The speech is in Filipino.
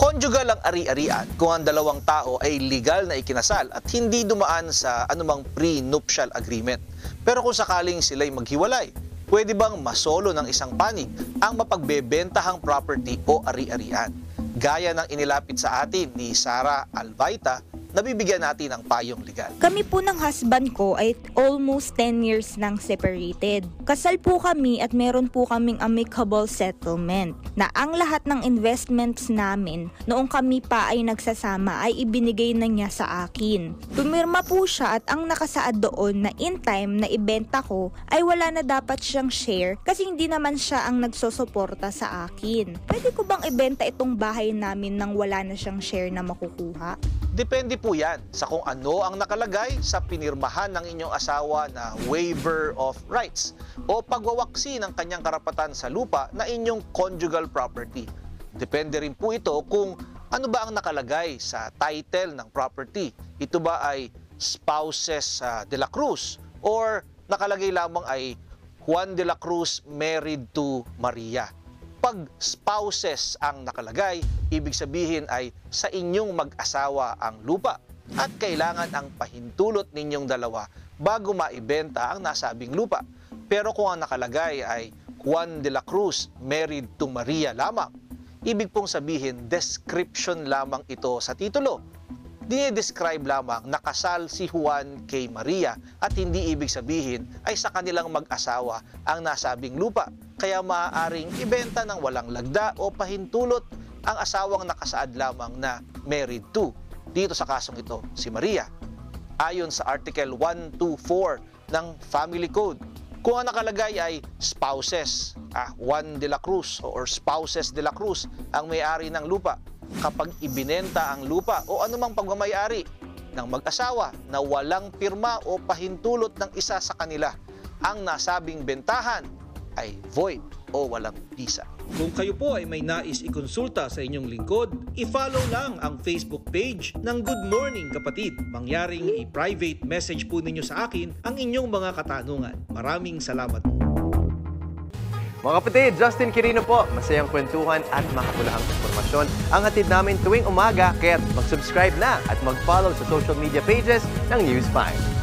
Conjugal ang ari-arian kung ang dalawang tao ay legal na ikinasal at hindi dumaan sa anumang pre-nuptial agreement. Pero kung sakaling sila'y maghiwalay, pwede bang masolo ng isang panig ang mapagbebentahang property o ari-arian? Gaya ng inilapit sa atin ni Sara Albaita, nabibigyan natin ng payong legal. Kami po ng husband ko ay almost 10 years nang separated. Kasal po kami at meron po kaming amicable settlement na ang lahat ng investments namin noong kami pa ay nagsasama ay ibinigay na niya sa akin. Pumirma po siya at ang nakasaad doon na in time na ibenta ko ay wala na dapat siyang share kasi hindi naman siya ang nagsosuporta sa akin. Pwede ko bang ibenta itong bahay namin nang wala na siyang share na makukuha? Depende po yan sa kung ano ang nakalagay sa pinirmahan ng inyong asawa na waiver of rights o pagwawaksi ng kanyang karapatan sa lupa na inyong conjugal property. Depende rin po ito kung ano ba ang nakalagay sa title ng property. Ito ba ay spouses de la Cruz or nakalagay lamang ay Juan de la Cruz married to Maria. Pag spouses ang nakalagay, ibig sabihin ay sa inyong mag-asawa ang lupa at kailangan ang pahintulot ninyong dalawa bago maibenta ang nasabing lupa. Pero kung ang nakalagay ay Juan de la Cruz married to Maria lamang, ibig pong sabihin description lamang ito sa titulo. Dinidescribe lamang na kasal si Juan kay Maria at hindi ibig sabihin ay sa kanilang mag-asawa ang nasabing lupa. Kaya maaaring ibenta ng walang lagda o pahintulot ang asawang nakasaad lamang na married to. Dito sa kasong ito, si Maria. Ayon sa Article 124 ng Family Code, kung ang nakalagay ay spouses, Juan de la Cruz or spouses de la Cruz ang may-ari ng lupa, kapag ibinenta ang lupa o anumang pagmamayari ng mag-asawa na walang pirma o pahintulot ng isa sa kanila, ang nasabing bentahan ay void o walang bisa. Kung kayo po ay may nais ikonsulta sa inyong lingkod, i-follow lang ang Facebook page ng Good Morning Kapatid. Mangyaring i-private message po ninyo sa akin ang inyong mga katanungan. Maraming salamat po. Mga kapatid, Justin Quirino po. Masayang kwentuhan at makapulahang informasyon ang hatid namin tuwing umaga. Kaya mag-subscribe na at mag-follow sa social media pages ng News 5.